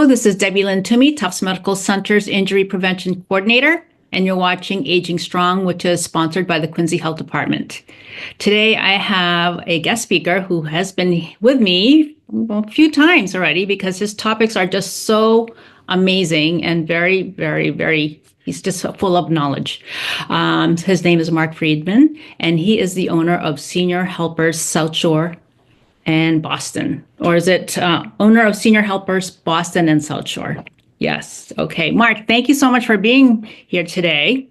Hello, this is Debbie Lynn Toomey, Tufts Medical Center's Injury Prevention Coordinator, and you're watching Aging Strong, which is sponsored by the Quincy Health Department. Today, I have a guest speaker who has been with me a few times already because his topics are just so amazing and he's just full of knowledge. His name is Mark Friedman, and he is the owner of Senior Helpers South Shore and Boston, or is it owner of Senior Helpers Boston and South Shore? Yes. Okay. Mark, thank you so much for being here today.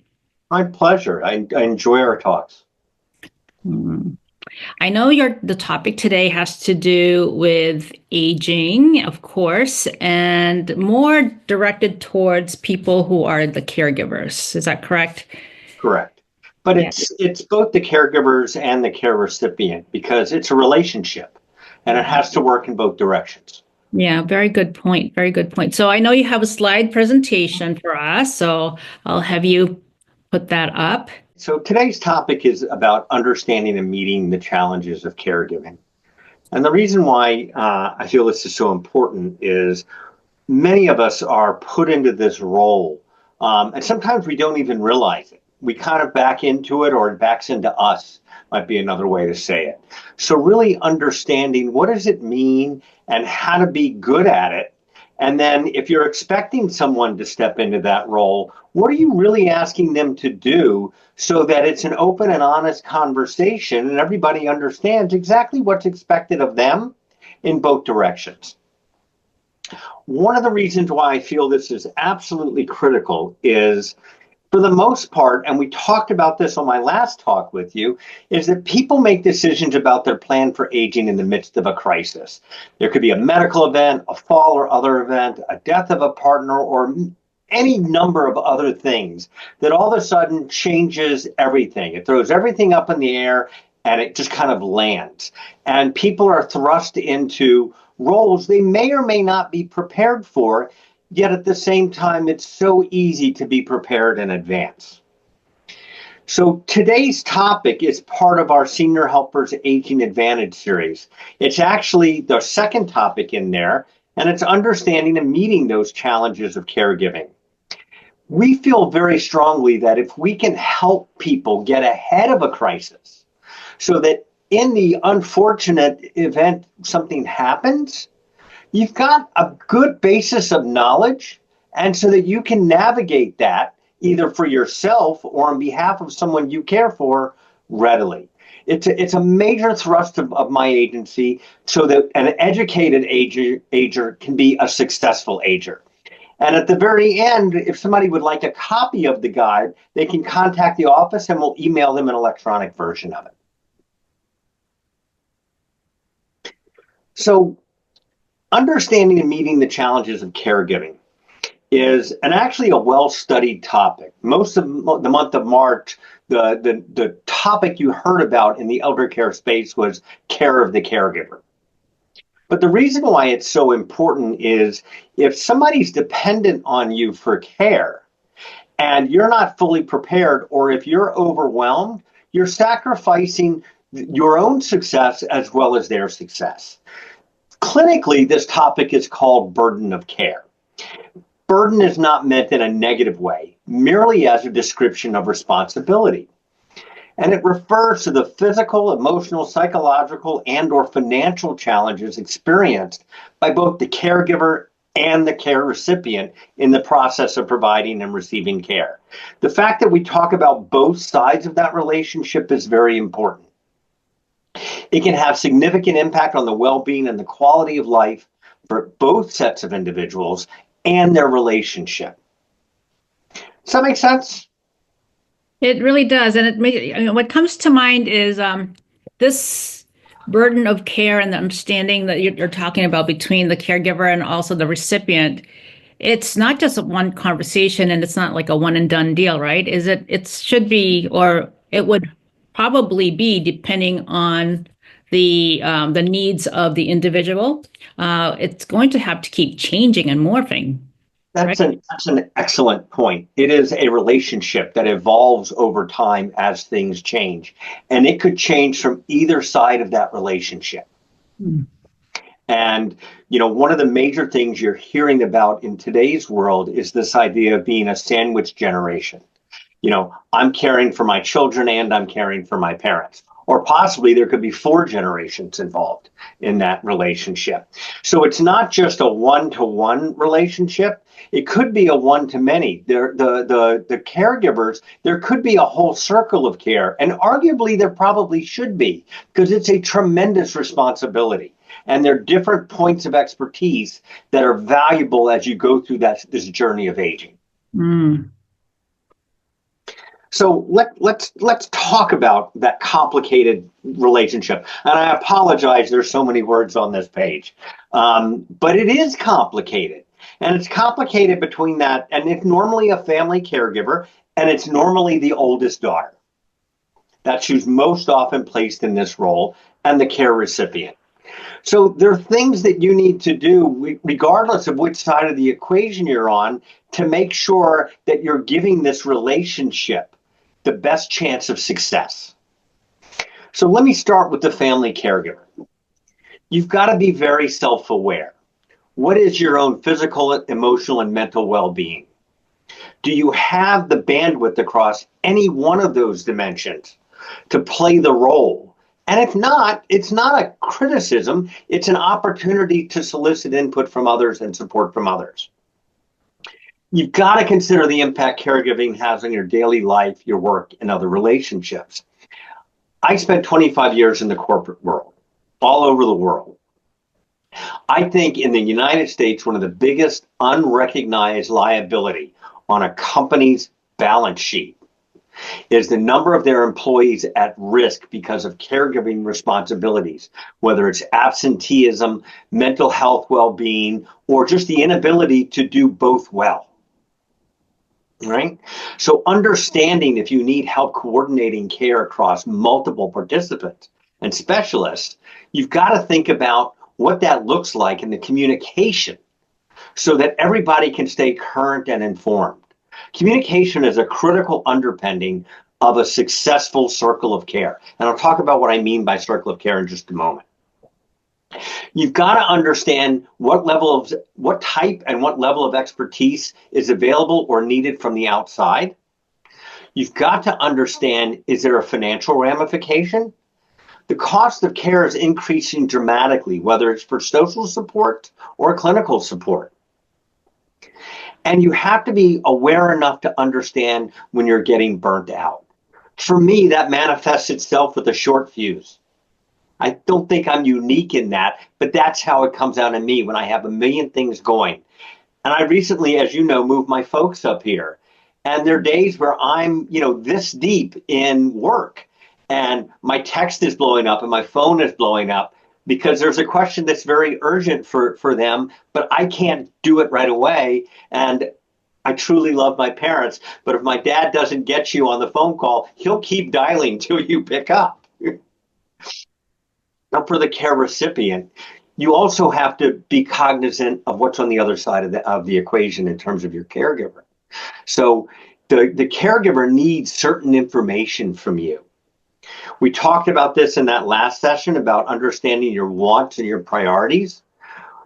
My pleasure. I enjoy our talks. I know the topic today has to do with aging, of course, and more directed towards people who are the caregivers. Is that correct? Correct. But it's both the caregivers and the care recipient because it's a relationship and it has to work in both directions. Yeah, very good point. Very good point. So I know you have a slide presentation for us, so I'll have you put that up. So today's topic is about understanding and meeting the challenges of caregiving. And the reason why I feel this is so important is many of us are put into this role, and sometimes we don't even realize it. We kind of back into it, or it backs into us, might be another way to say it. So really understanding what does it mean and how to be good at it. And then if you're expecting someone to step into that role, what are you really asking them to do so that it's an open and honest conversation and everybody understands exactly what's expected of them in both directions. One of the reasons why I feel this is absolutely critical is, for the most part, and we talked about this on my last talk with you, is that people make decisions about their plan for aging in the midst of a crisis. There could be a medical event, a fall or other event, a death of a partner, or any number of other things that all of a sudden changes everything. It throws everything up in the air and it just kind of lands. And people are thrust into roles they may or may not be prepared for. Yet at the same time, it's so easy to be prepared in advance. So today's topic is part of our Senior Helpers Aging Advantage series. It's actually the second topic in there, and it's understanding and meeting those challenges of caregiving. We feel very strongly that if we can help people get ahead of a crisis so that in the unfortunate event something happens, you've got a good basis of knowledge, and so that you can navigate that either for yourself or on behalf of someone you care for readily. It's a major thrust of my agency so that an educated ager can be a successful ager. And at the very end, if somebody would like a copy of the guide, they can contact the office and we'll email them an electronic version of it. So, understanding and meeting the challenges of caregiving is actually a well-studied topic. Most of the month of March, the topic you heard about in the elder care space was care of the caregiver. But the reason why it's so important is if somebody's dependent on you for care and you're not fully prepared, or if you're overwhelmed, you're sacrificing your own success as well as their success. Clinically, this topic is called burden of care. Burden is not meant in a negative way, merely as a description of responsibility. And it refers to the physical, emotional, psychological, and/or financial challenges experienced by both the caregiver and the care recipient in the process of providing and receiving care. The fact that we talk about both sides of that relationship is very important. It can have significant impact on the well-being and the quality of life for both sets of individuals and their relationship. Does that make sense? It really does. And what comes to mind is this burden of care and the understanding that you're talking about between the caregiver and also the recipient. It's not just a one conversation, and it's not like a one and done deal, right? It should be, or it would probably be, depending on the needs of the individual. It's going to have to keep changing and morphing. That's an excellent point. It is a relationship that evolves over time as things change, and it could change from either side of that relationship. And, one of the major things you're hearing about in today's world is this idea of being a sandwich generation. I'm caring for my children and I'm caring for my parents. Or possibly there could be 4 generations involved in that relationship. So it's not just a one-to-one relationship. It could be a one-to-many. The caregivers, there could be a whole circle of care. And arguably there probably should be, because it's a tremendous responsibility. And there are different points of expertise that are valuable as you go through this journey of aging. Mm. So let's talk about that complicated relationship. And I apologize, there's so many words on this page, but it is complicated. And it's complicated between that, and it's normally a family caregiver, and it's normally the oldest daughter. That's who's most often placed in this role, and the care recipient. So there are things that you need to do, regardless of which side of the equation you're on, to make sure that you're giving this relationship the best chance of success. So let me start with the family caregiver. You've got to be very self-aware. What is your own physical, emotional, and mental well-being? Do you have the bandwidth across any one of those dimensions to play the role? And if not, it's not a criticism, it's an opportunity to solicit input from others and support from others. You've got to consider the impact caregiving has on your daily life, your work, and other relationships. I spent 25 years in the corporate world, all over the world. I think in the United States, one of the biggest unrecognized liability on a company's balance sheet is the number of their employees at risk because of caregiving responsibilities, whether it's absenteeism, mental health well-being, or just the inability to do both well. Right? So understanding if you need help coordinating care across multiple participants and specialists, you've got to think about what that looks like in the communication so that everybody can stay current and informed. Communication is a critical underpinning of a successful circle of care. And I'll talk about what I mean by circle of care in just a moment. You've got to understand what type and what level of expertise is available or needed from the outside. You've got to understand, is there a financial ramification? The cost of care is increasing dramatically, whether it's for social support or clinical support. And you have to be aware enough to understand when you're getting burnt out. For me, that manifests itself with a short fuse. I don't think I'm unique in that, but that's how it comes out of me when I have a million things going. And I recently, as you know, moved my folks up here. And there are days where I'm, this deep in work and my text is blowing up and my phone is blowing up because there's a question that's very urgent for them, but I can't do it right away. And I truly love my parents, but if my dad doesn't get you on the phone call, he'll keep dialing till you pick up. Now, for the care recipient, you also have to be cognizant of what's on the other side of the equation in terms of your caregiver. So the caregiver needs certain information from you. We talked about this in that last session about understanding your wants and your priorities.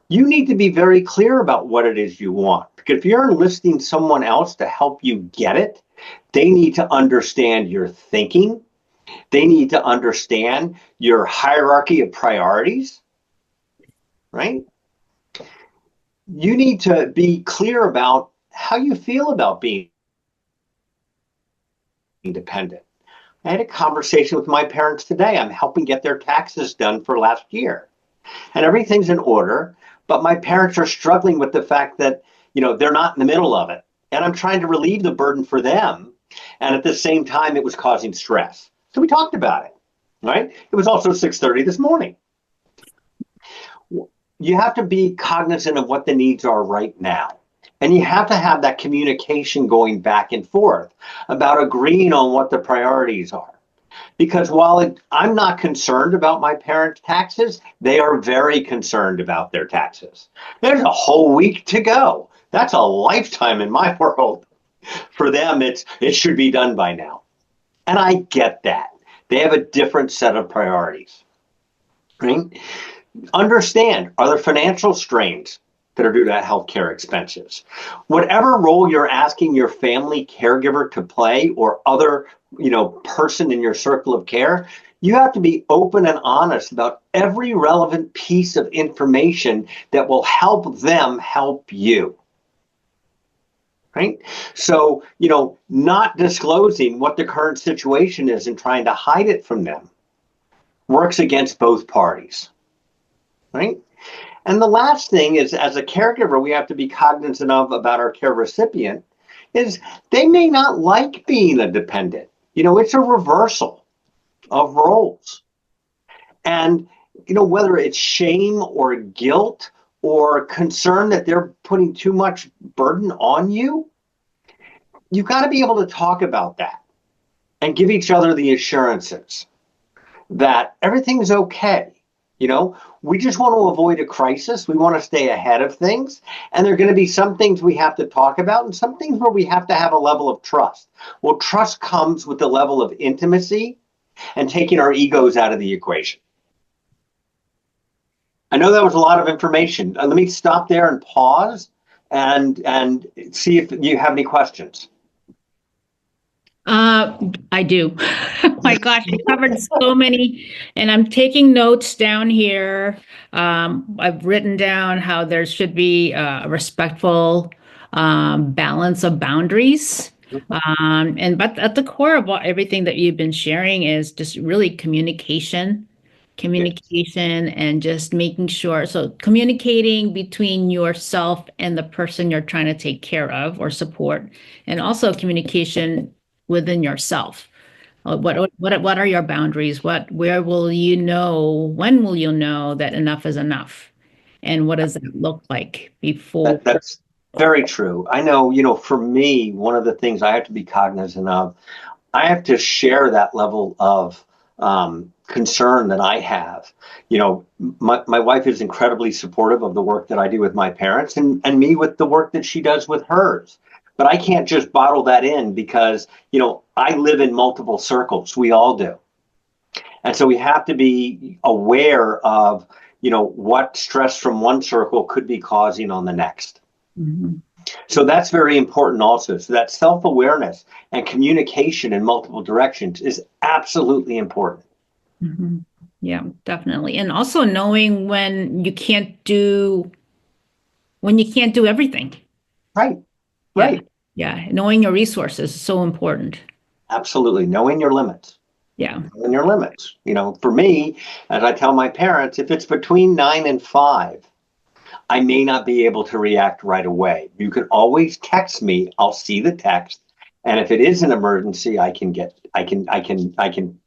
You need to be very clear about what it is you want, because if you're enlisting someone else to help you get it, they need to understand your thinking. They need to understand your hierarchy of priorities, right? You need to be clear about how you feel about being independent. I had a conversation with my parents today. I'm helping get their taxes done for last year. And everything's in order, but my parents are struggling with the fact that, they're not in the middle of it. And I'm trying to relieve the burden for them. And at the same time, it was causing stress. So we talked about it, right? It was also 6:30 this morning. You have to be cognizant of what the needs are right now. And you have to have that communication going back and forth about agreeing on what the priorities are. Because while I'm not concerned about my parents' taxes, they are very concerned about their taxes. There's a whole week to go. That's a lifetime in my world. For them, it should be done by now. And I get that. They have a different set of priorities, right? understand, are there financial strains that are due to healthcare expenses? Whatever role you're asking your family caregiver to play or other, person in your circle of care, you have to be open and honest about every relevant piece of information that will help them help you. Right? So, not disclosing what the current situation is and trying to hide it from them works against both parties. Right? And the last thing is, as a caregiver, we have to be cognizant of about our care recipient is they may not like being a dependent. It's a reversal of roles. And, whether it's shame or guilt or concern that they're putting too much burden on you, you've got to be able to talk about that and give each other the assurances that everything's okay. We just want to avoid a crisis. We want to stay ahead of things. And there are going to be some things we have to talk about and some things where we have to have a level of trust. Well, trust comes with the level of intimacy and taking our egos out of the equation. I know that was a lot of information. Let me stop there and pause and see if you have any questions. I do. My gosh, I covered so many, and I'm taking notes down here. I've written down how there should be a respectful balance of boundaries. But at the core of everything that you've been sharing is just really communication and just making sure. So communicating between yourself and the person you're trying to take care of or support, and also communication within yourself. What are your boundaries? Where will you know? When will you know that enough is enough? And what does that look like before? That's very true. I know, for me, one of the things I have to be cognizant of, I have to share that level of concern that I have. My wife is incredibly supportive of the work that I do with my parents and me with the work that she does with hers. But I can't just bottle that in because, I live in multiple circles. We all do. And so we have to be aware of, what stress from one circle could be causing on the next. Mm-hmm. So that's very important also. So that self-awareness and communication in multiple directions is absolutely important. Mm-hmm. Yeah, definitely. And also knowing when you can't do everything. Right. Right. Yeah. Knowing your resources is so important. Absolutely. Knowing your limits. Yeah. Knowing your limits. For me, as I tell my parents, if it's between 9 and 5, I may not be able to react right away. You can always text me. I'll see the text. And if it is an emergency, I can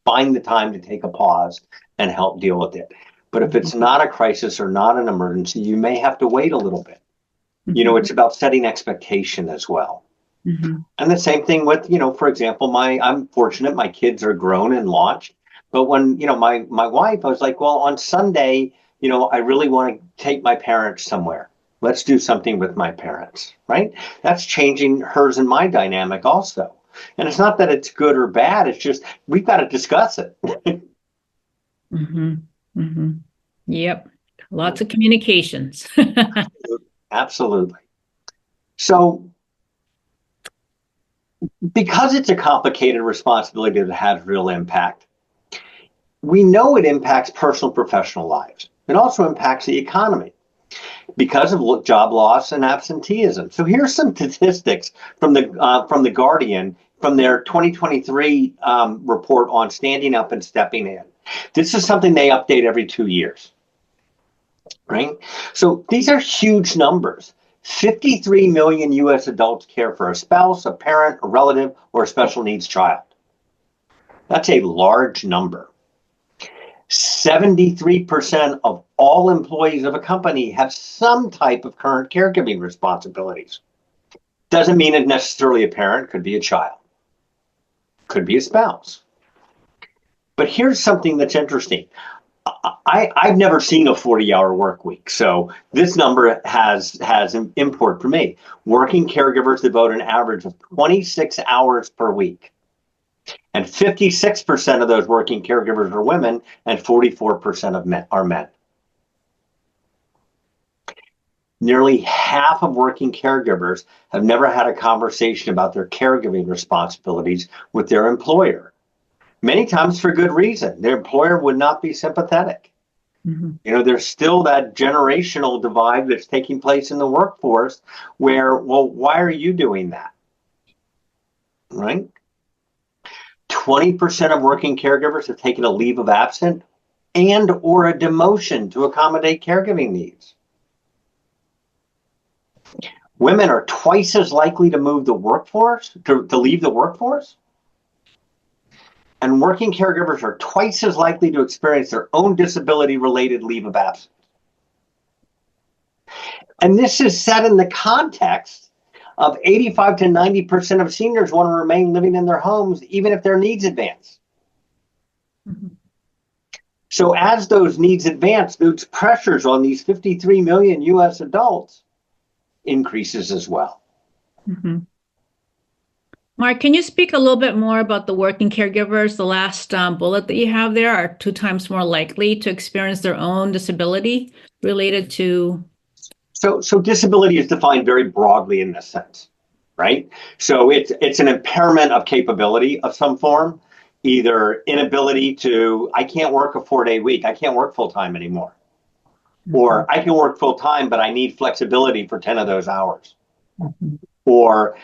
find the time to take a pause and help deal with it. But if it's not a crisis or not an emergency, you may have to wait a little bit. Mm-hmm. It's about setting expectation as well. Mm-hmm. And the same thing with, for example, I'm fortunate my kids are grown and launched. But when, my wife, I was like, well, on Sunday, I really want to take my parents somewhere. Let's do something with my parents, right? That's changing hers and my dynamic also. And it's not that it's good or bad. It's just we've got to discuss it. Mm-hmm. Mm-hmm. Yep. Lots of communications. Absolutely. So because it's a complicated responsibility that has real impact, we know it impacts personal and professional lives. It also impacts the economy because of job loss and absenteeism. So here's some statistics from the Guardian from their 2023 report on standing up and stepping in. This is something they update every 2 years, right? So these are huge numbers. 53 million U.S. adults care for a spouse, a parent, a relative, or a special needs child. That's a large number. 73% of all employees of a company have some type of current caregiving responsibilities. Doesn't mean it's necessarily a parent, could be a child, could be a spouse. But here's something that's interesting. I've never seen a 40-hour work week, so this number has an import for me. Working caregivers devote an average of 26 hours per week. And 56% of those working caregivers are women, and 44% of men are men. Nearly half of working caregivers have never had a conversation about their caregiving responsibilities with their employer. Many times for good reason. Their employer would not be sympathetic. There's still that generational divide that's taking place in the workforce where, well, why are you doing that? Right? 20% of working caregivers have taken a leave of absence and or a demotion to accommodate caregiving needs. Women are twice as likely to move the workforce, to leave the workforce. And working caregivers are twice as likely to experience their own disability-related leave of absence. And this is set in the context of 85 to 90% of seniors want to remain living in their homes, even if their needs advance. So as those needs advance, those pressures on these 53 million US adults increases as well. Mark, can you speak a little bit more about the working caregivers? The last bullet that you have there are 2 times more likely to experience their own disability related to. So disability is defined very broadly in this sense, right? So it's an impairment of capability of some form, either inability to, I can't work a 4-day week, I can't work full time anymore. Or I can work full time, but I need flexibility for 10 of those hours. Or,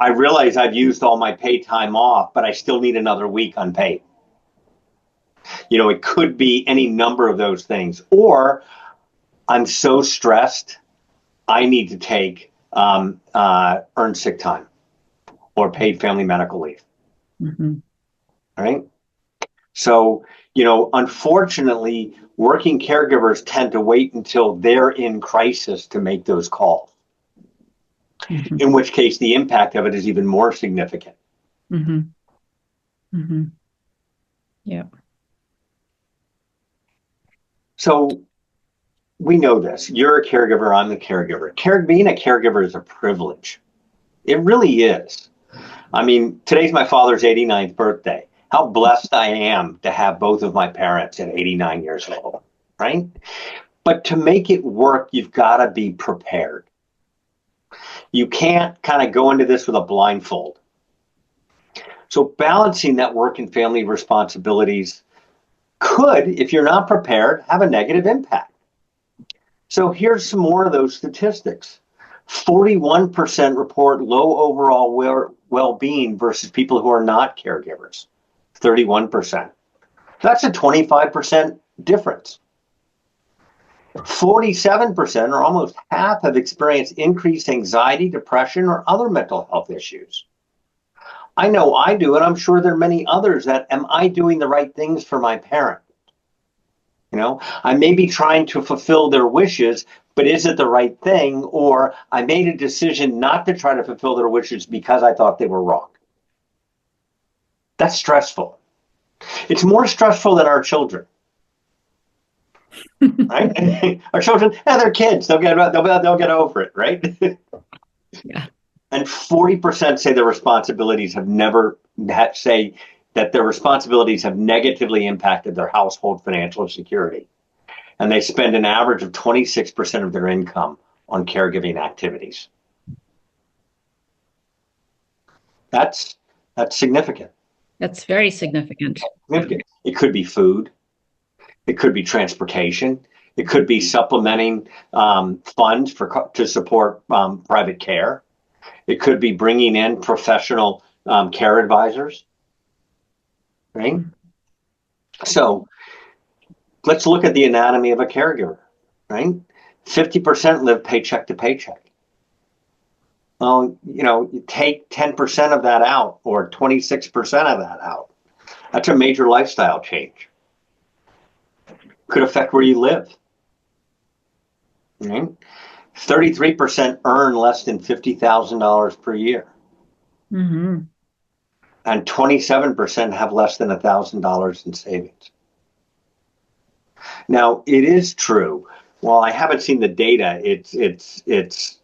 I realize I've used all my paid time off, but I still need another week unpaid. It could be any number of those things. Or I'm so stressed, I need to take earned sick time or paid family medical leave. Right? So, unfortunately, working caregivers tend to wait until they're in crisis to make those calls. In which case the impact of it is even more significant. Yeah. So we know this. You're a caregiver, I'm the caregiver. Being a caregiver is a privilege. It really is. I mean, today's my father's 89th birthday. How blessed I am to have both of my parents at 89 years old, right? But to make it work, you've got to be prepared. You can't kind of go into this with a blindfold. So balancing that work and family responsibilities could, if you're not prepared, have a negative impact. So here's some more of those statistics. 41% report low overall well-being versus people who are not caregivers. 31%. That's a 25% difference. 47%, or almost half, have experienced increased anxiety, depression, or other mental health issues. I know I do, and I'm sure there are many others that, am I doing the right things for my parent? I may be trying to fulfill their wishes, but is it the right thing? Or I made a decision not to try to fulfill their wishes because I thought they were wrong. That's stressful. It's more stressful than our children. Right? Our children, they're kids. They'll get over it, right? Yeah. And 40% say their responsibilities have negatively impacted their household financial security. And they spend an average of 26% of their income on caregiving activities. That's significant. That's very significant. It could be food. It could be transportation. It could be supplementing funds to support private care. It could be bringing in professional care advisors. Right? So let's look at the anatomy of a caregiver. Right? 50% live paycheck to paycheck. Well, you take 10% of that out, or 26% of that out. That's a major lifestyle change. Could affect where you live. Right? 33% earn less than $50,000 per year. And 27% have less than $1,000 in savings. Now, it is true. While I haven't seen the data, it's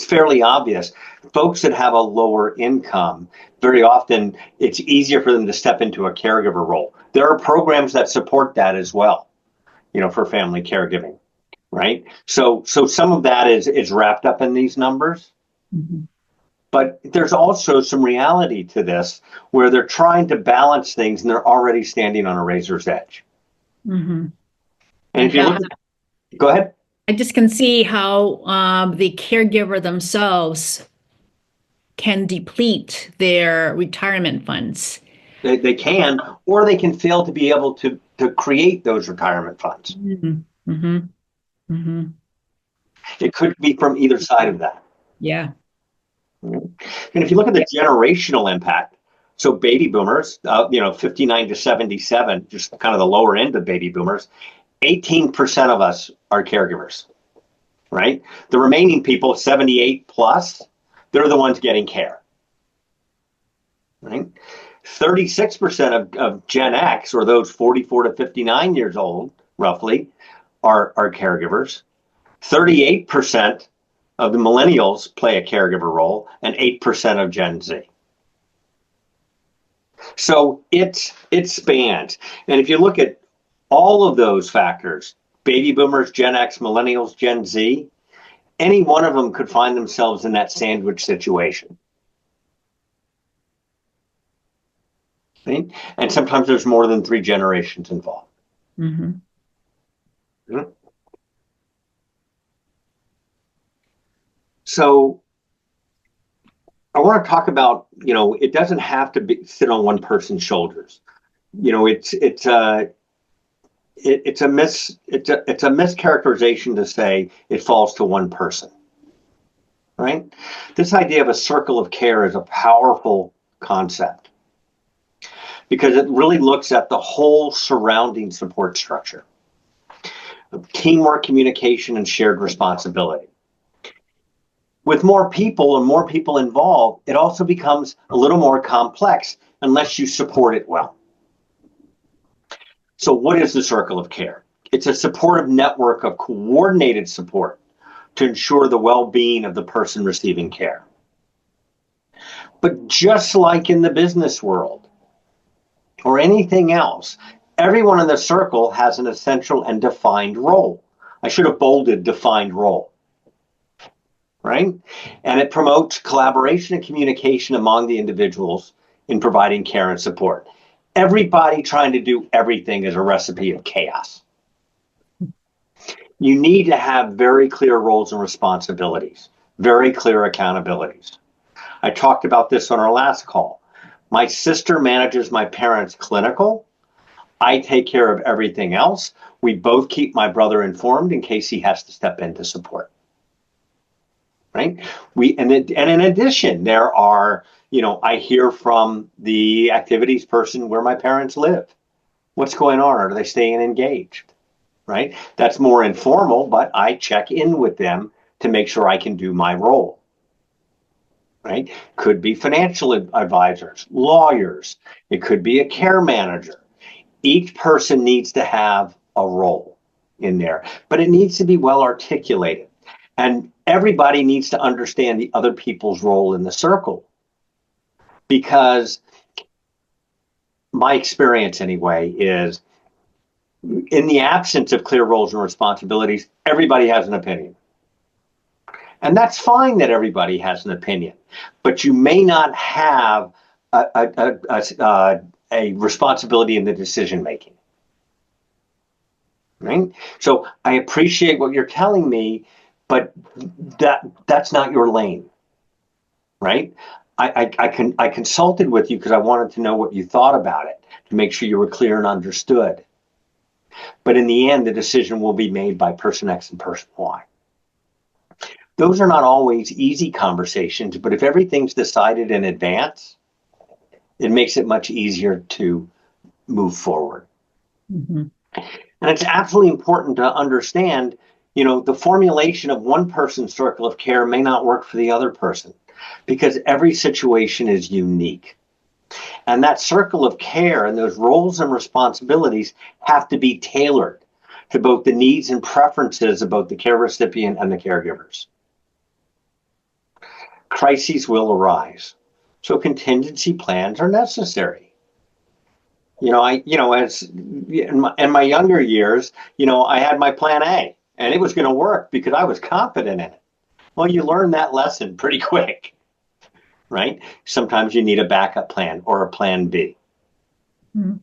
fairly obvious. Folks that have a lower income, very often it's easier for them to step into a caregiver role. There are programs that support that as well, for family caregiving. right? So some of that is wrapped up in these numbers. Mm-hmm. But there's also some reality to this where they're trying to balance things and they're already standing on a razor's edge. Mm-hmm. And if you look at, go ahead. I just can see how the caregiver themselves can deplete their retirement funds. They can, or they can fail to be able to create those retirement funds. Mm-hmm. Mm-hmm. Mm-hmm. It could be from either side of that. Yeah. And if you look at the generational impact, so baby boomers, 59 to 77, just kind of the lower end of baby boomers, 18% of us are caregivers, right? The remaining people, 78 plus, they're the ones getting care, right? 36% of Gen X, or those 44 to 59 years old, roughly, are caregivers. 38% of the millennials play a caregiver role, and 8% of Gen Z. So it spans. And if you look at all of those factors, baby boomers, Gen X, millennials, Gen Z, any one of them could find themselves in that sandwich situation. Right? And sometimes there's more than 3 generations involved. Mm-hmm. Mm-hmm. So I want to talk about, it doesn't have to sit on one person's shoulders. It's a mischaracterization to say it falls to one person, right? This idea of a circle of care is a powerful concept because it really looks at the whole surrounding support structure of teamwork, communication, and shared responsibility. With more people and more people involved, it also becomes a little more complex unless you support it well. So what is the circle of care? It's a supportive network of coordinated support to ensure the well-being of the person receiving care. But just like in the business world or anything else, everyone in the circle has an essential and defined role. I should have bolded defined role. Right? And it promotes collaboration and communication among the individuals in providing care and support. Everybody trying to do everything is a recipe of chaos. You need to have very clear roles and responsibilities, very clear accountabilities. I talked about this on our last call. My sister manages my parents' clinical. I take care of everything else. We both keep my brother informed in case he has to step in to support. Right? And in addition, there are, I hear from the activities person where my parents live. What's going on? Are they staying engaged? Right? That's more informal, but I check in with them to make sure I can do my role. Right? Could be financial advisors, lawyers. It could be a care manager. Each person needs to have a role in there, but it needs to be well articulated. And everybody needs to understand the other people's role in the circle, because my experience anyway is in the absence of clear roles and responsibilities, everybody has an opinion. And that's fine that everybody has an opinion, but you may not have a responsibility in the decision making. Right? So I appreciate what you're telling me, but that's not your lane, right? I consulted with you because I wanted to know what you thought about it, to make sure you were clear and understood. But in the end, the decision will be made by person X and person Y. Those are not always easy conversations, but if everything's decided in advance, it makes it much easier to move forward. Mm-hmm. And it's absolutely important to understand, the formulation of one person's circle of care may not work for the other person, because every situation is unique. And that circle of care and those roles and responsibilities have to be tailored to both the needs and preferences of both the care recipient and the caregivers. Crises will arise, so contingency plans are necessary. As in my younger years, I had my plan A. and it was going to work because I was confident in it. Well, you learn that lesson pretty quick, right? Sometimes you need a backup plan or a plan B. Mm-hmm.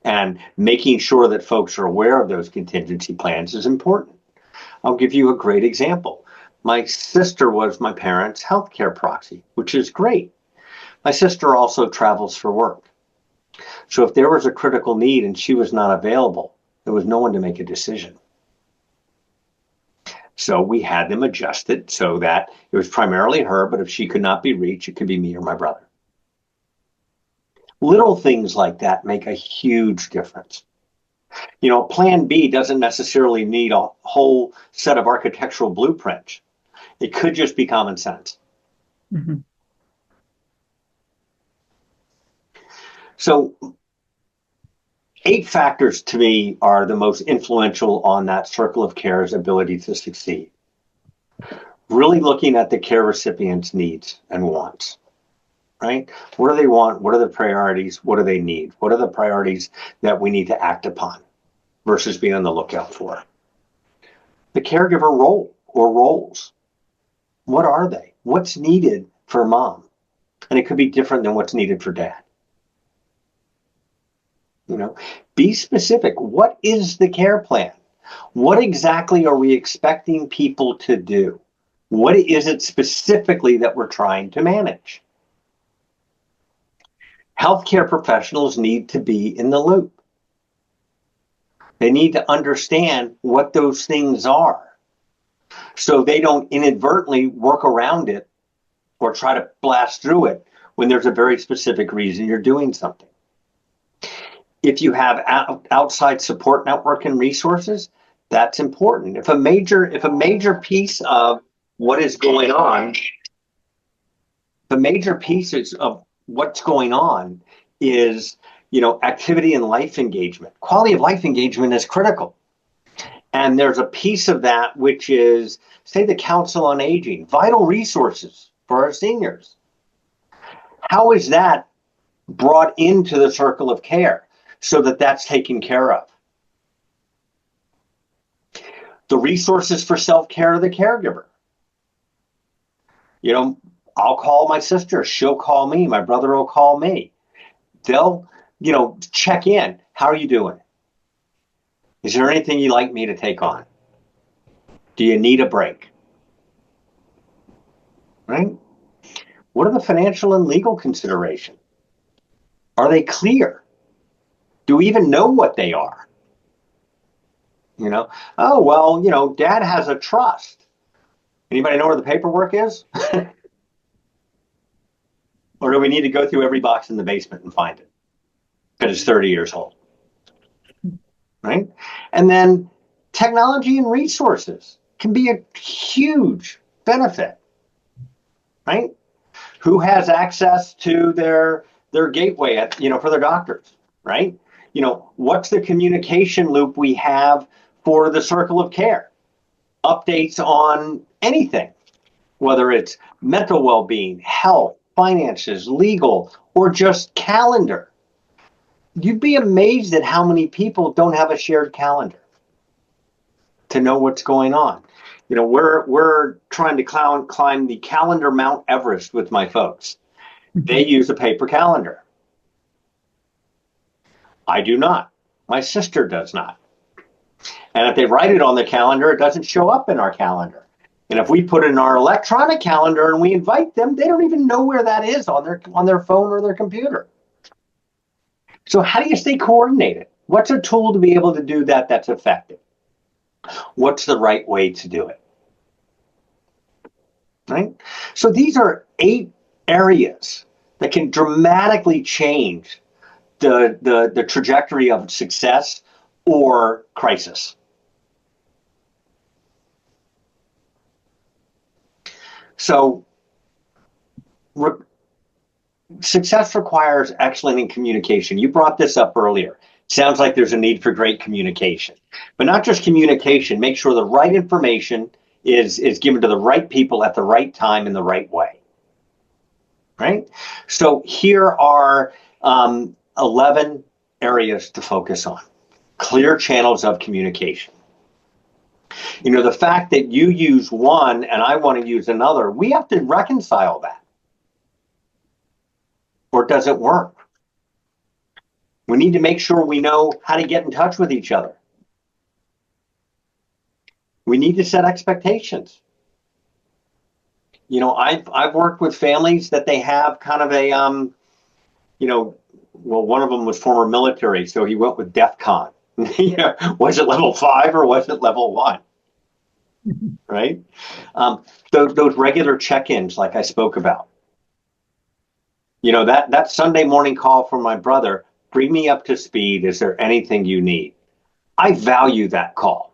And making sure that folks are aware of those contingency plans is important. I'll give you a great example. My sister was my parents' healthcare proxy, which is great. My sister also travels for work. So if there was a critical need and she was not available, there was no one to make a decision. So we had them adjust it so that it was primarily her, but if she could not be reached, it could be me or my brother. Little things like that make a huge difference. You know, plan B doesn't necessarily need a whole set of architectural blueprints. It could just be common sense. Mm-hmm. So 8 factors to me are the most influential on that circle of care's ability to succeed. Really looking at the care recipient's needs and wants, right? What do they want? What are the priorities? What do they need? What are the priorities that we need to act upon versus being on the lookout for? The caregiver role or roles. What are they? What's needed for mom? And it could be different than what's needed for dad. You know, be specific. What is the care plan? What exactly are we expecting people to do? What is it specifically that we're trying to manage? Healthcare professionals need to be in the loop. They need to understand what those things are so they don't inadvertently work around it or try to blast through it when there's a very specific reason you're doing something. If you have outside support network and resources, that's important. If a major piece of what is going on, the major pieces of what's going on is, you know, activity and life engagement. Quality of life engagement is critical. And there's a piece of that which is, say, the Council on Aging, vital resources for our seniors. How is that brought into the circle of care so that that's taken care of? The resources for self-care of the caregiver. You know, I'll call my sister, she'll call me, my brother will call me. They'll, you know, check in. How are you doing? Is there anything you'd like me to take on? Do you need a break? Right? What are the financial and legal considerations? Are they clear? Do we even know what they are? You know, oh, well, you know, dad has a trust. Anybody know where the paperwork is? Or do we need to go through every box in the basement and find it? Because it's 30 years old. Right? And then technology and resources can be a huge benefit. Right? Who has access to their gateway at, you know, for their doctors, right? You know, what's the communication loop we have for the circle of care? Updates on anything, whether it's mental well-being, health, finances, legal, or just calendar. You'd be amazed at how many people don't have a shared calendar to know what's going on. You know, we're trying to climb the calendar Mount Everest with my folks. They use a paper calendar. I do not. My sister does not. And if they write it on the calendar, it doesn't show up in our calendar. And if we put it in our electronic calendar and we invite them, they don't even know where that is on their phone or their computer. So how do you stay coordinated? What's a tool to be able to do that that's effective? What's the right way to do it? Right? So these are 8 areas that can dramatically change the trajectory of success or crisis. So success requires excellent in communication. You brought this up earlier. Sounds like there's a need for great communication, but not just communication. Make sure the right information is given to the right people at the right time in the right way. Right? So here are 11 areas to focus on. Clear channels of communication. You know, the fact that you use one and I want to use another, we have to reconcile that. Or does it work? We need to make sure we know how to get in touch with each other. We need to set expectations. You know, I've worked with families that they have kind of a, you know, well, one of them was former military, so he went with DEF CON. You know, was it level 5 or was it level 1? Right? Those regular check-ins, like I spoke about. You know, that Sunday morning call from my brother, bring me up to speed. Is there anything you need? I value that call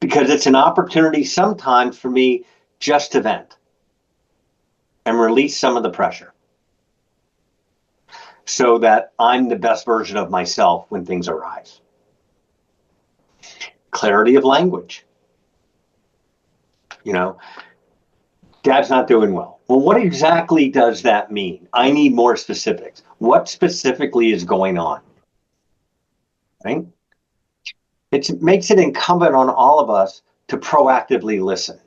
because it's an opportunity sometimes for me just to vent and release some of the pressure so that I'm the best version of myself when things arise. Clarity of language. You know, Dad's not doing well. Well, what exactly does that mean? I need more specifics. What specifically is going on? Right? It makes it incumbent on all of us to proactively listen.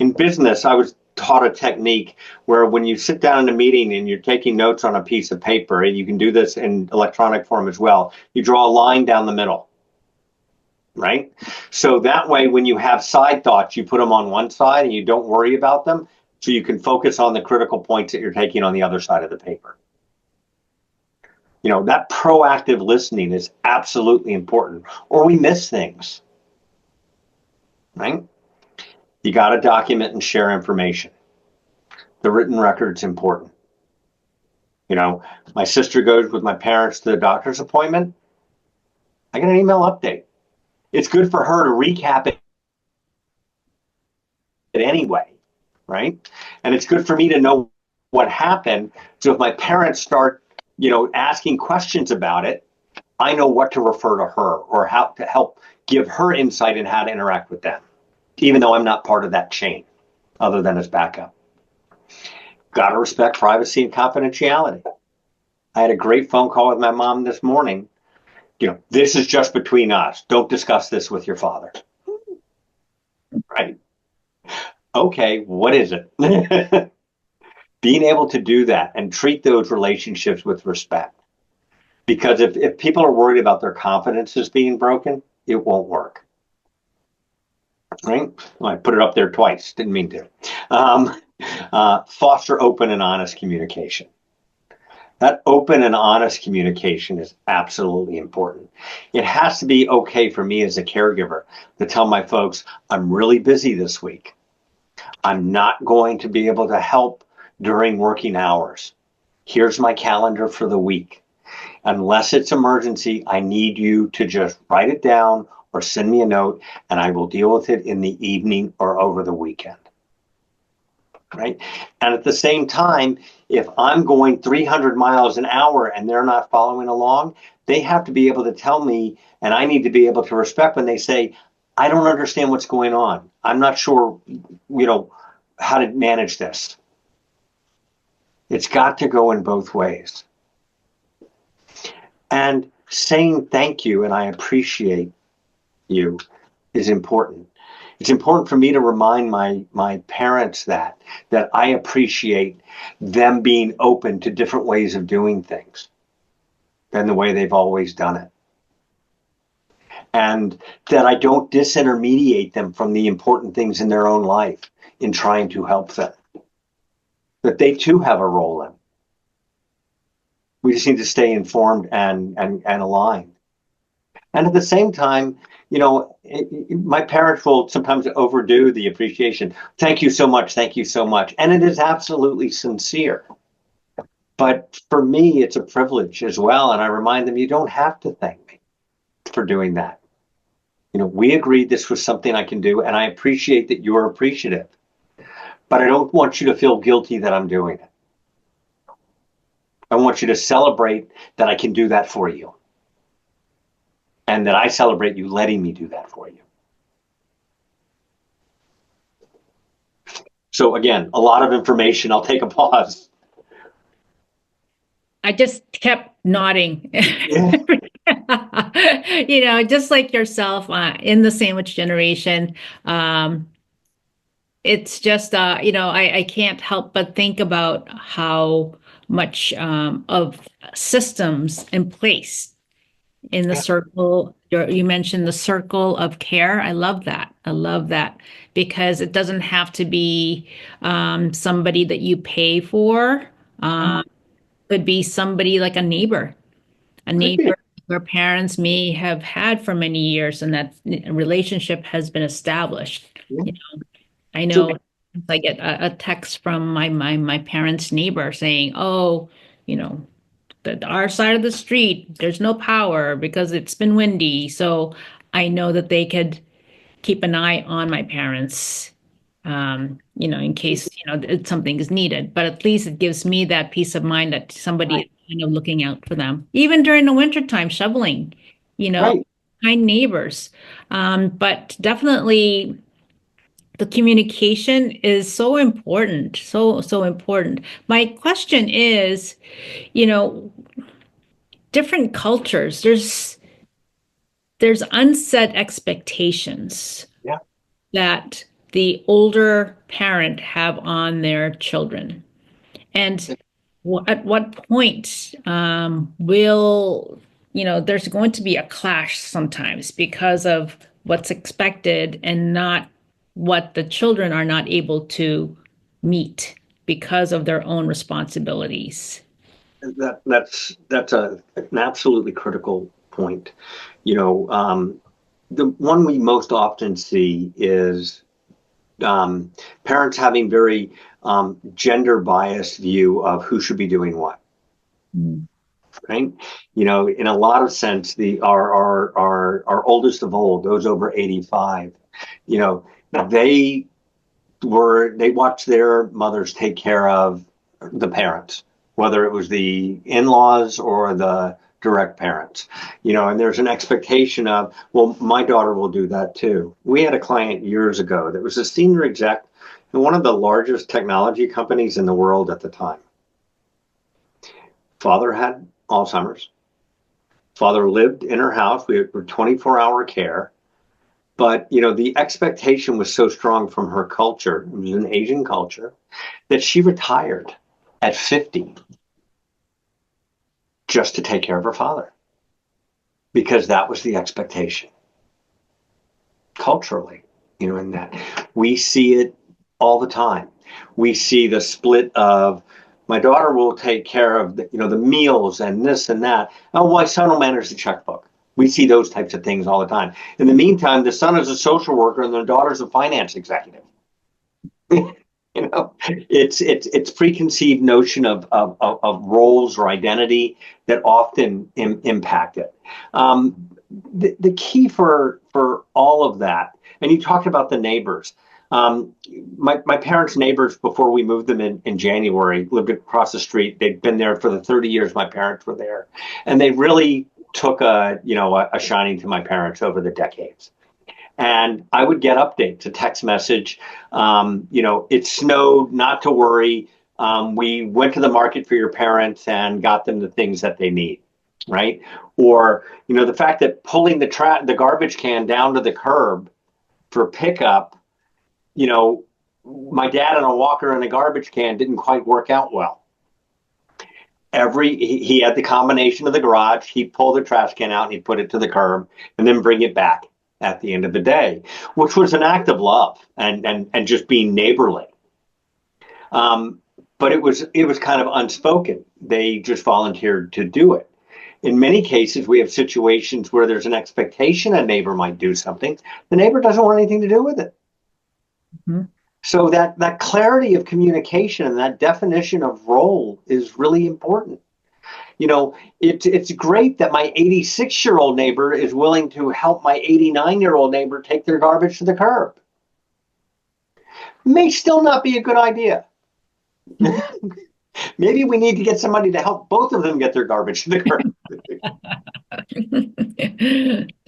In business, I was taught a technique where when you sit down in a meeting and you're taking notes on a piece of paper, and you can do this in electronic form as well, you draw a line down the middle, right? So that way, when you have side thoughts, you put them on one side and you don't worry about them, so you can focus on the critical points that you're taking on the other side of the paper. You know, that proactive listening is absolutely important, or we miss things, right? You got to document and share information. The written record's important. You know, my sister goes with my parents to the doctor's appointment. I get an email update. It's good for her to recap it anyway, right? And it's good for me to know what happened. So if my parents start, you know, asking questions about it, I know what to refer to her or how to help give her insight in how to interact with them, even though I'm not part of that chain other than as backup. Got to respect privacy and confidentiality. I had a great phone call with my mom this morning. You know, this is just between us. Don't discuss this with your father. Right? Okay, what is it? Being able to do that and treat those relationships with respect. Because if people are worried about their confidences being broken, it won't work. Right? Well, I put it up there twice. Didn't mean to. Foster open and honest communication. That open and honest communication is absolutely important. It has to be okay for me as a caregiver to tell my folks, I'm really busy this week. I'm not going to be able to help during working hours. Here's my calendar for the week. Unless it's emergency, I need you to just write it down or send me a note, and I will deal with it in the evening or over the weekend. Right? And at the same time, if I'm going 300 miles an hour and they're not following along, they have to be able to tell me, and I need to be able to respect when they say, I don't understand what's going on. I'm not sure, you know, how to manage this. It's got to go in both ways. And saying thank you and I appreciate you is important. It's important for me to remind my parents that I appreciate them being open to different ways of doing things than the way they've always done it. And that I don't disintermediate them from the important things in their own life in trying to help them. That they too have a role in. We just need to stay informed and aligned. And at the same time, you know, my parents will sometimes overdo the appreciation. Thank you so much. Thank you so much. And it is absolutely sincere. But for me, it's a privilege as well. And I remind them, you don't have to thank me for doing that. You know, we agreed this was something I can do, and I appreciate that you're appreciative. But I don't want you to feel guilty that I'm doing it. I want you to celebrate that I can do that for you. And that I celebrate you letting me do that for you. So again, a lot of information. I'll take a pause. I just kept nodding. Yeah. Just like yourself, in the sandwich generation, it's just, I can't help but think about how much of systems in place in the Yeah. circle. You mentioned the circle of care. I love that. I love that because it doesn't have to be somebody that you pay for. Mhm. Could be somebody like a Could be. neighbor where parents may have had for many years, and that relationship has been established. Yeah. I So, know I get a text from my parents' neighbor saying, "Oh, you know, our side of the street, there's no power because it's been windy." So I know that they could keep an eye on my parents, in case, something is needed. But at least it gives me that peace of mind that somebody right, is looking out for them. Even during the wintertime, shoveling, you know, right. kind neighbors. But definitely the communication is so important, so important. My question is, you know, different cultures, there's unset expectations Yeah. that the older parent have on their children. And at what point will, there's going to be a clash sometimes because of what's expected and not what the children are not able to meet because of their own responsibilities. That's an absolutely critical point. The one we most often see is um, parents having very gender biased view of who should be doing what. Mm. Right? In a lot of sense, our oldest of old, those over 85, you know, they they watched their mothers take care of the parents, whether it was the in-laws or the direct parents, and there's an expectation of, well, my daughter will do that too. We had a client years ago that was a senior exec in one of the largest technology companies in the world at the time. Father had Alzheimer's. Father lived in her house. We were 24-hour care. But, the expectation was so strong from her culture, it was an Asian culture, that she retired at 50 just to take care of her father because that was the expectation culturally, in that we see it all the time. We see the split of my daughter will take care of the meals and this and that. Oh, my son will manage the checkbook. We see those types of things all the time. In the meantime, the son is a social worker and the daughter's a finance executive. It's preconceived notion of roles or identity that often impact it. The key for all of that, and you talked about the neighbors. My parents' neighbors, before we moved them in January, lived across the street. They'd been there for the 30 years my parents were there, and they really took a shining to my parents over the decades. And I would get updates, a text message. It snowed, not to worry. We went to the market for your parents and got them the things that they need, right? Or, the fact that pulling the garbage can down to the curb for pickup, my dad and a walker and a garbage can didn't quite work out well. He had the combination of the garage. He'd pull the trash can out and he'd put it to the curb and then bring it back at the end of the day, which was an act of love and just being neighborly. But it was kind of unspoken. They just volunteered to do it. In many cases, we have situations where there's an expectation a neighbor might do something. The neighbor doesn't want anything to do with it. Mm-hmm. So that clarity of communication and that definition of role is really important. It's great that my 86-year-old neighbor is willing to help my 89-year-old neighbor take their garbage to the curb. May still not be a good idea. Maybe we need to get somebody to help both of them get their garbage to the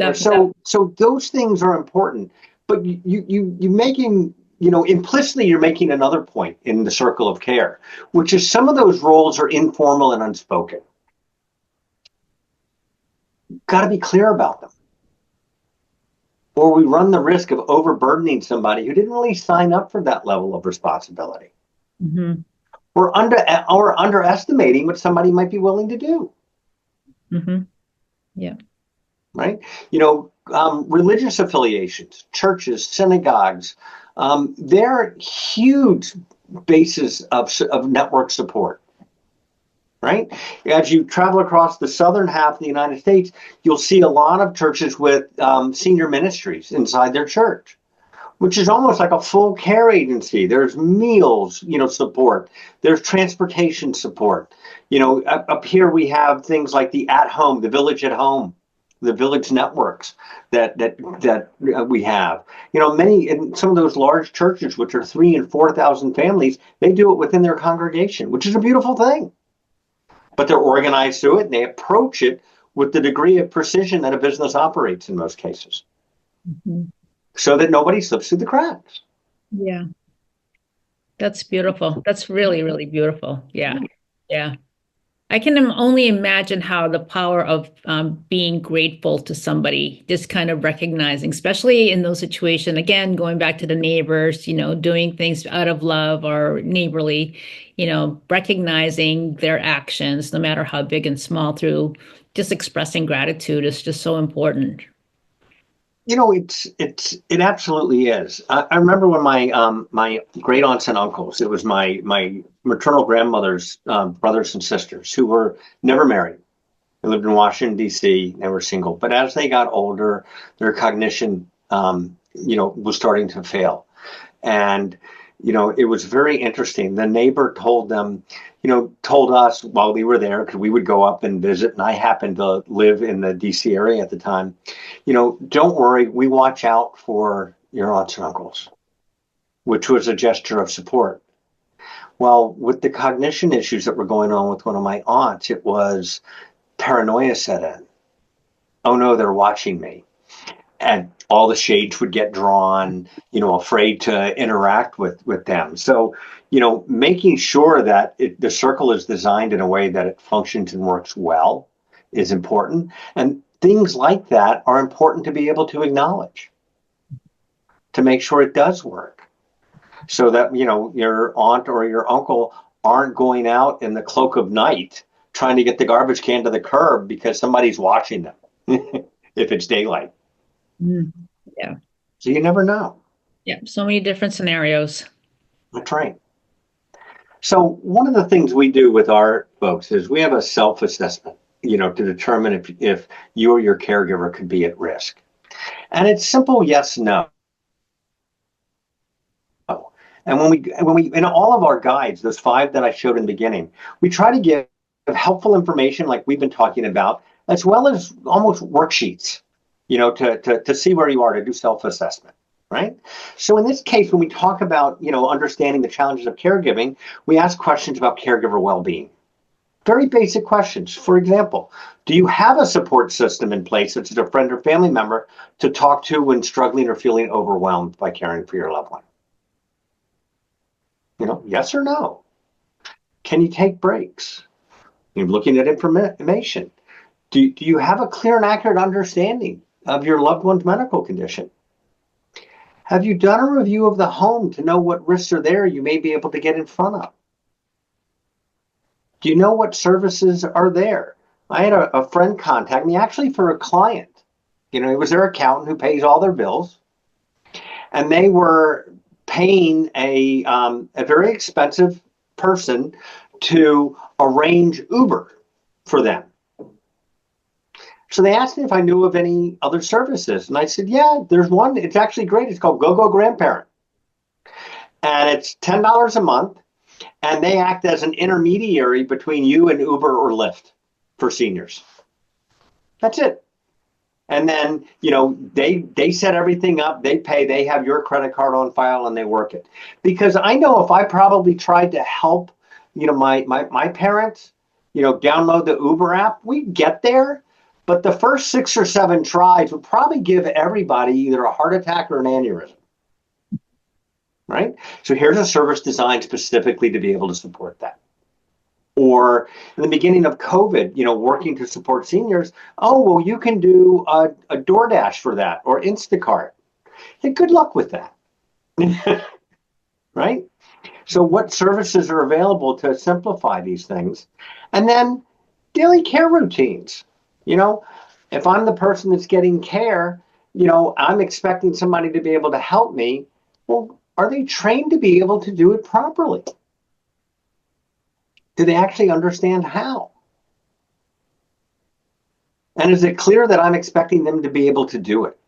curb. So those things are important. But you making, implicitly you're making another point in the circle of care, which is some of those roles are informal and unspoken. got to be clear about them. Or we run the risk of overburdening somebody who didn't really sign up for that level of responsibility. Mm-hmm. Or underestimating what somebody might be willing to do. Mm-hmm. Yeah. Right? Religious affiliations, churches, synagogues, they're huge bases of network support. Right? As you travel across the southern half of the United States, you'll see a lot of churches with senior ministries inside their church, which is almost like a full care agency. There's meals, support. There's transportation support. Up here we have things like the at home, the village at home, the village networks that we have. Many in some of those large churches, which are 3,000 and 4,000 families, they do it within their congregation, which is a beautiful thing. But they're organized through it, and they approach it with the degree of precision that a business operates in most cases, so that nobody slips through the cracks. Yeah. That's beautiful. That's really, really beautiful. Yeah. Yeah. I can only imagine how the power of being grateful to somebody, just kind of recognizing, especially in those situations, again, going back to the neighbors, doing things out of love or neighborly, recognizing their actions, no matter how big and small, through just expressing gratitude is just so important. It absolutely is. I remember when my great aunts and uncles, it was my maternal grandmother's brothers and sisters who were never married. They lived in Washington, D.C. They were single. But as they got older, their cognition, was starting to fail. And, it was very interesting. The neighbor told us while we were there, because we would go up and visit, and I happened to live in the DC area at the time, don't worry, we watch out for your aunts and uncles, which was a gesture of support. Well, with the cognition issues that were going on with one of my aunts, it was paranoia set in. Oh no, they're watching me. And all the shades would get drawn, afraid to interact with them. So, making sure that the circle is designed in a way that it functions and works well is important. And things like that are important to be able to acknowledge, to make sure it does work. So that, your aunt or your uncle aren't going out in the cloak of night trying to get the garbage can to the curb because somebody's watching them if it's daylight. Yeah. So you never know. Yeah. So many different scenarios. That's right. So one of the things we do with our folks is we have a self-assessment, to determine if you or your caregiver could be at risk. And it's simple yes, no. And when we in all of our guides, those 5 that I showed in the beginning, we try to give helpful information like we've been talking about, as well as almost worksheets, to see where you are, to do self-assessment, right? So in this case, when we talk about, understanding the challenges of caregiving, we ask questions about caregiver well-being. Very basic questions. For example, do you have a support system in place, such as a friend or family member, to talk to when struggling or feeling overwhelmed by caring for your loved one? Yes or no? Can you take breaks? You're looking at information. Do you have a clear and accurate understanding of your loved one's medical condition? Have you done a review of the home to know what risks are there you may be able to get in front of? Do you know what services are there? I had a friend contact me actually for a client. It was their accountant who pays all their bills. And they were paying a very expensive person to arrange Uber for them. So they asked me if I knew of any other services. And I said, yeah, there's one. It's actually great. It's called GoGo Grandparent. And it's $10 a month. And they act as an intermediary between you and Uber or Lyft for seniors. That's it. And then, they set everything up, they pay, they have your credit card on file, and they work it. Because I know if I probably tried to help, my parents, download the Uber app, we'd get there. But the first 6 or 7 tries would probably give everybody either a heart attack or an aneurysm. Right? So here's a service designed specifically to be able to support that. Or in the beginning of COVID, working to support seniors, oh, well, you can do a DoorDash for that or Instacart. Hey, good luck with that. Right? So what services are available to simplify these things? And then daily care routines. If I'm the person that's getting care, I'm expecting somebody to be able to help me. Well, are they trained to be able to do it properly? Do they actually understand how? And is it clear that I'm expecting them to be able to do it?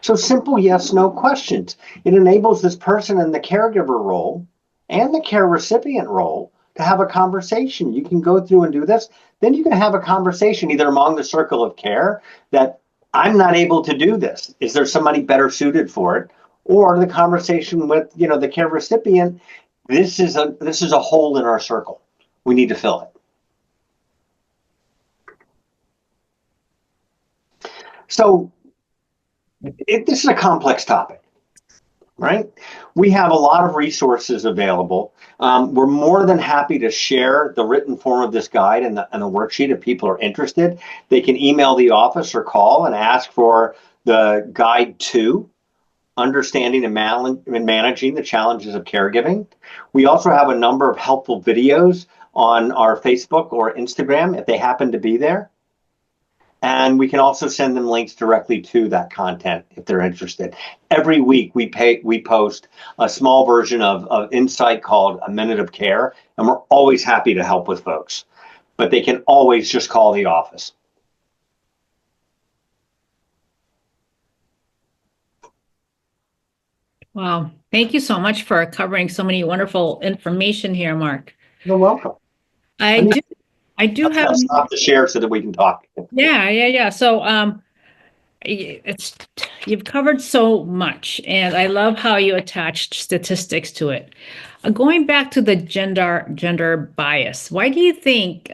So simple yes, no questions. It enables this person in the caregiver role and the care recipient role to have a conversation. You can go through and do this. Then you can have a conversation either among the circle of care that I'm not able to do this. Is there somebody better suited for it? Or the conversation with, the care recipient, this is a hole in our circle. We need to fill it. So this is a complex topic, right? We have a lot of resources available. We're more than happy to share the written form of this guide and the worksheet if people are interested. They can email the office or call and ask for the Guide 2, Understanding and Managing the Challenges of Caregiving. We also have a number of helpful videos on our Facebook or Instagram if they happen to be there. And we can also send them links directly to that content if they're interested. Every week we post a small version of Insight called A Minute of Care, and we're always happy to help with folks. But they can always just call the office. Wow. Thank you so much for covering so many wonderful information here, Mark. You're welcome. I do have. I'll stop the share so that we can talk. Yeah. So, you've covered so much, and I love how you attached statistics to it. Going back to the gender bias, why do you think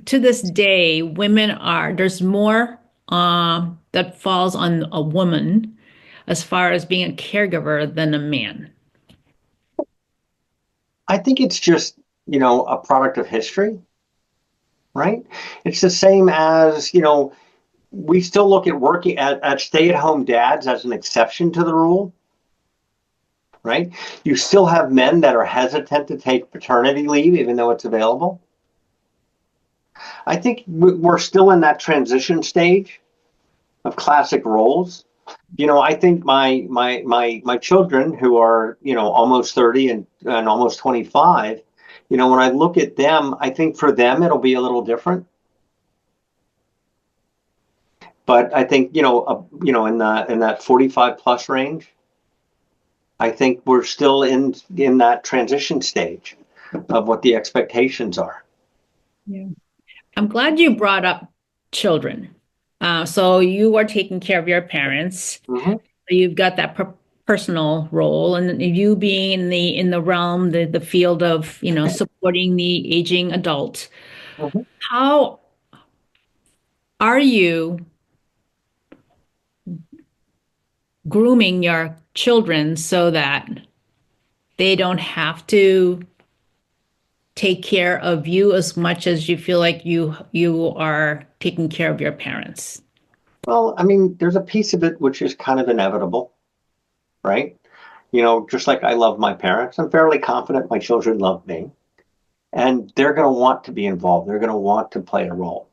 to this day there's more that falls on a woman as far as being a caregiver than a man? I think it's just, a product of history, right? It's the same as, we still look at working at stay-at-home dads as an exception to the rule, right? You still have men that are hesitant to take paternity leave, even though it's available. I think we're still in that transition stage of classic roles. I think my children who are, almost 30 and almost 25, when I look at them, I think for them, it'll be a little different. But I think, in that 45 plus range, I think we're still in that transition stage of what the expectations are. Yeah. I'm glad you brought up children. So you are taking care of your parents. Mm-hmm. You've got that personal role, and you being in the realm, the field of, supporting the aging adult. Mm-hmm. How are you grooming your children so that they don't have to take care of you as much as you feel like you are taking care of your parents? Well, I mean, there's a piece of it which is kind of inevitable, right? Just like I love my parents, I'm fairly confident my children love me, and they're going to want to be involved. They're going to want to play a role.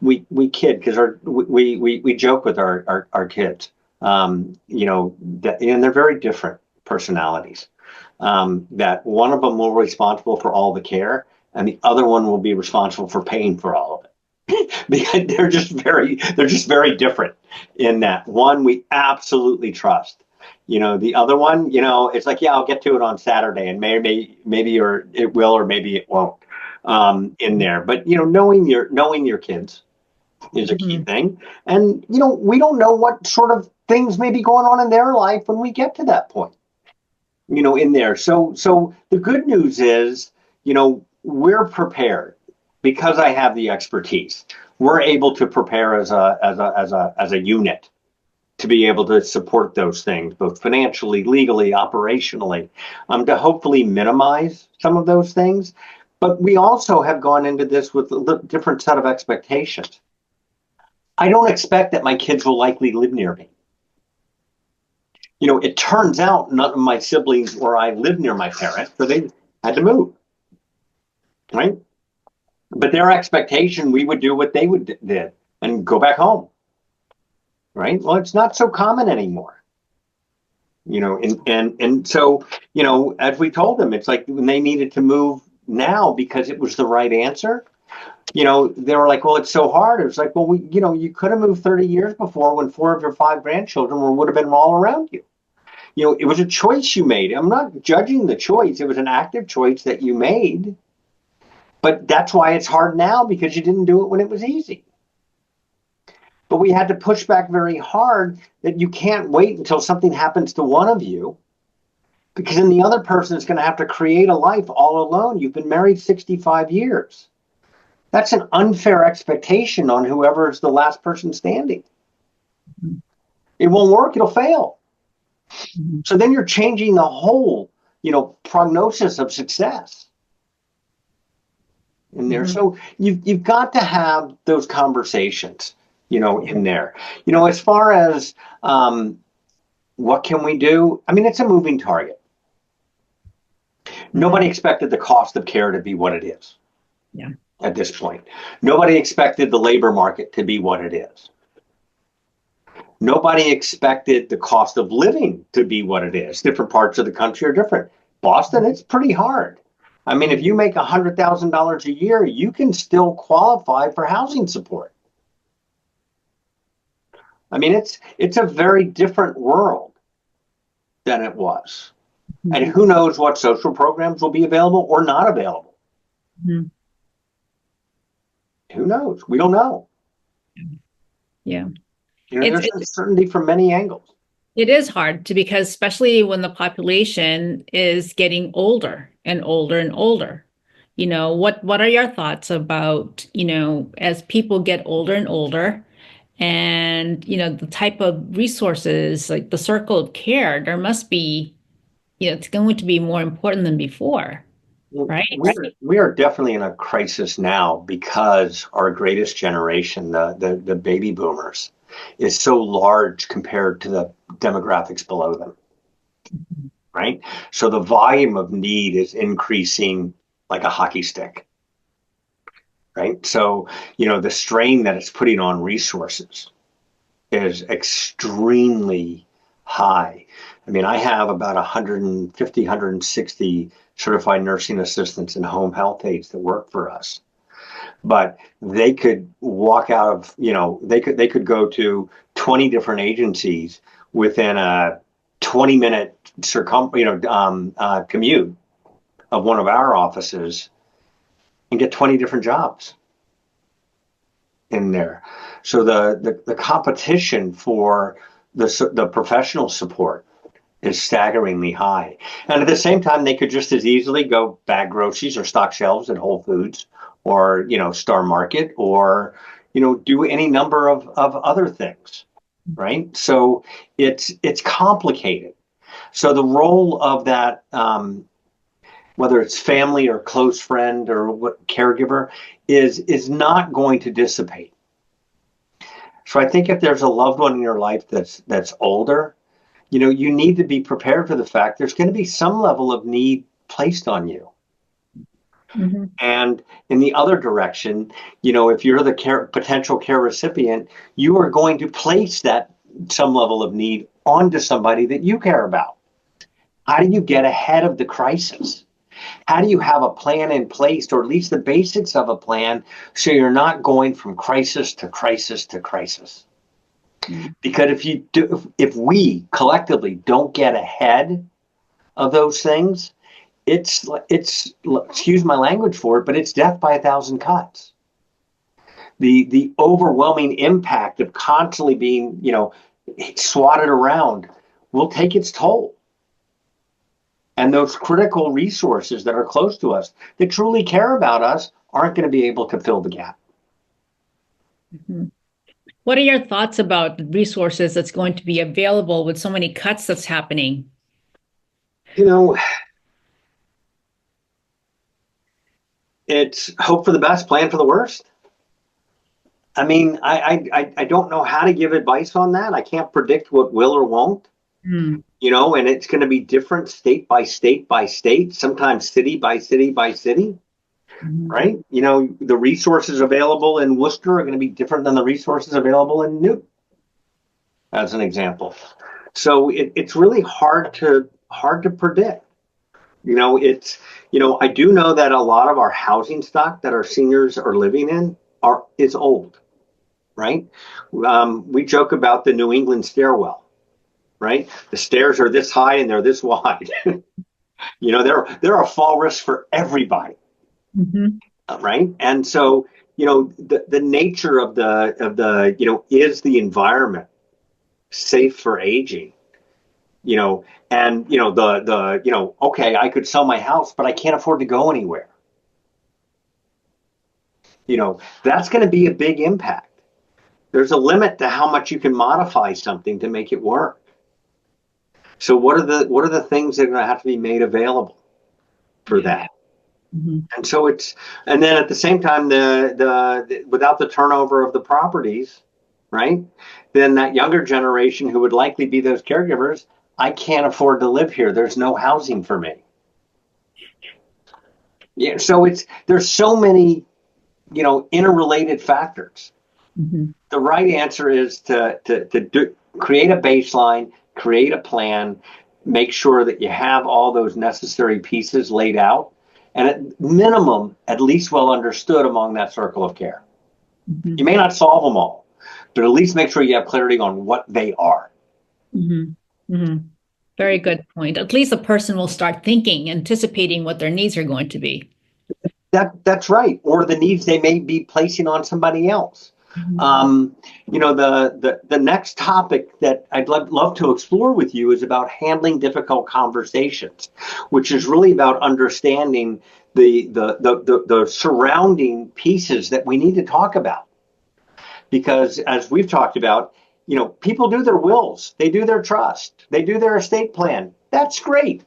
We kid because we joke with our kids, and they're very different personalities. That one of them will be responsible for all the care, and the other one will be responsible for paying for all of it. Because they're just very different in that. One we absolutely trust. The other one, it's like, yeah, I'll get to it on Saturday, and maybe it will or maybe it won't in there. But knowing your kids is a key thing, and we don't know what sort of things may be going on in their life when we get to that point. In there. So the good news is, we're prepared. Because I have the expertise, we're able to prepare as a unit to be able to support those things, both financially, legally, operationally, to hopefully minimize some of those things. But we also have gone into this with a different set of expectations. I don't expect that my kids will likely live near me. It turns out none of my siblings or I live near my parents, so they had to move, right? But their expectation, we would do what they did and go back home, right? Well, it's not so common anymore, and so, as we told them, it's like when they needed to move now because it was the right answer, they were like, well, it's so hard. It was like, well, you could have moved 30 years before when 4 of your 5 grandchildren would have been all around you. It was a choice you made. I'm not judging the choice. It was an active choice that you made. But that's why it's hard now, because you didn't do it when it was easy. But we had to push back very hard that you can't wait until something happens to one of you, because then the other person is going to have to create a life all alone. You've been married 65 years. That's an unfair expectation on whoever is the last person standing. It won't work. It'll fail. So then you're changing the whole, prognosis of success in there. So you've got to have those conversations, in there. As far as what can we do? I mean, it's a moving target. Nobody expected the cost of care to be what it is. Yeah. At this point, nobody expected the labor market to be what it is. Nobody expected the cost of living to be what it is. Different parts of the country are different. Boston, it's pretty hard. I mean, if you make $100,000 a year, you can still qualify for housing support. I mean, it's a very different world than it was. And who knows what social programs will be available or not available. Who knows? We don't know. Yeah. There's uncertainty from many angles. It is hard because especially when the population is getting older and older and older. What are your thoughts about, as people get older and older and, the type of resources, like the circle of care, there must be, it's going to be more important than before, right? We are definitely in a crisis now because our greatest generation, the baby boomers, is so large compared to the demographics below them, right? So the volume of need is increasing like a hockey stick, right? So, the strain that it's putting on resources is extremely high. I mean, I have about 150, 160 certified nursing assistants and home health aides that work for us. But they could walk out of, they could go to 20 different agencies within a 20-minute commute of one of our offices and get 20 different jobs in there. So the competition for the professional support is staggeringly high. And at the same time, they could just as easily go bag groceries or stock shelves at Whole Foods or, Star Market or, do any number of other things, right? So it's complicated. So the role of that, whether it's family or close friend or what caregiver is not going to dissipate. So I think if there's a loved one in your life that's older, you need to be prepared for the fact there's going to be some level of need placed on you. And in the other direction, if you're the potential care recipient, you are going to place that some level of need onto somebody that you care about. How do you get ahead of the crisis? How do you have a plan in place, or at least the basics of a plan, so you're not going from crisis to crisis to crisis? Because if we collectively don't get ahead of those things, it's excuse my language for it, but it's death by 1,000 cuts. The overwhelming impact of constantly being, swatted around will take its toll. And those critical resources that are close to us, that truly care about us, aren't going to be able to fill the gap. What are your thoughts about the resources that's going to be available with so many cuts that's happening? You know, it's hope for the best, plan for the worst. I mean, I don't know how to give advice on that. I can't predict what will or won't, Hmm. and it's going to be different state by state by state, sometimes city by city by city, Mhm. right? The resources available in Worcester are going to be different than the resources available in Newton, as an example. So it's really hard to predict. I do know that a lot of our housing stock that our seniors are living in is old, right? We joke about the New England stairwell, right? The stairs are this high and they're this wide. There are fall risks for everybody, Mhm. right? And so, the nature of is the environment safe for aging? And okay, I could sell my house, but I can't afford to go anywhere. That's going to be a big impact. There's a limit to how much you can modify something to make it work. So what are the things that are going to have to be made available for that? Mhm. And then at the same time, the without the turnover of the properties, right? Then that younger generation who would likely be those caregivers, I can't afford to live here. There's no housing for me. Yeah, so there's so many, interrelated factors. Mhm. The right answer is to create a baseline, create a plan, make sure that you have all those necessary pieces laid out, and at minimum, at least well understood among that circle of care. You Mhm. may not solve them all, but at least make sure you have clarity on what they are. Mhm. Mhm. Very good point. At least a person will start thinking, anticipating what their needs are going to be. That's right, or the needs they may be placing on somebody else. Mhm. The next topic that I'd love to explore with you is about handling difficult conversations, which is really about understanding the surrounding pieces that we need to talk about. Because as we've talked about, people do their wills, they do their trust, they do their estate plan. That's great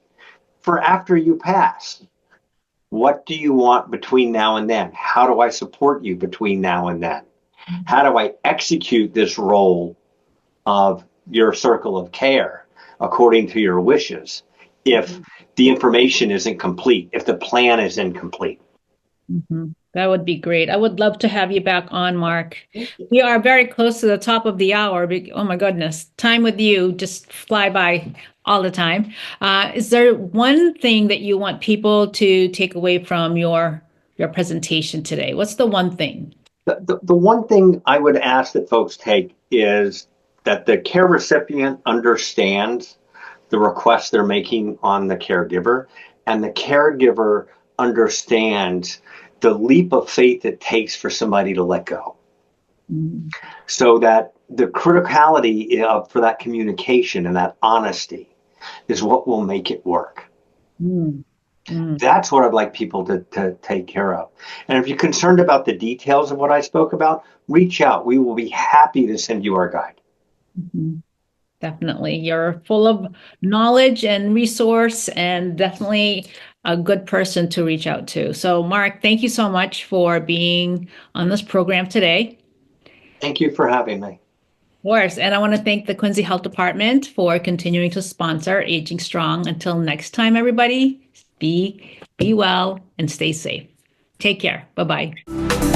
for after you pass. What do you want between now and then? How do I support you between now and then? How do I execute this role of your circle of care according to your wishes if the information isn't complete, if the plan is incomplete? Mhm. That would be great. I would love to have you back on, Mark. We are very close to the top of the hour. Oh my goodness, time with you just fly by all the time. Is there one thing that you want people to take away from your presentation today? What's the one thing? The one thing I would ask that folks take is that the care recipient understands the request they're making on the caregiver, and the caregiver understands the leap of faith it takes for somebody to let go. Mm. So that the criticality for that communication and that honesty is what will make it work. Mm. Mm. That's what I'd like people to take care of. And if you're concerned about the details of what I spoke about, reach out. We will be happy to send you our guide. Mhm. Definitely. You're full of knowledge and resource and definitely a good person to reach out to. So, Mark, thank you so much for being on this program today. Thank you for having me. Of course. And I want to thank the Quincy Health Department for continuing to sponsor Aging Strong. Until next time, everybody, be well and stay safe. Take care. Bye-bye.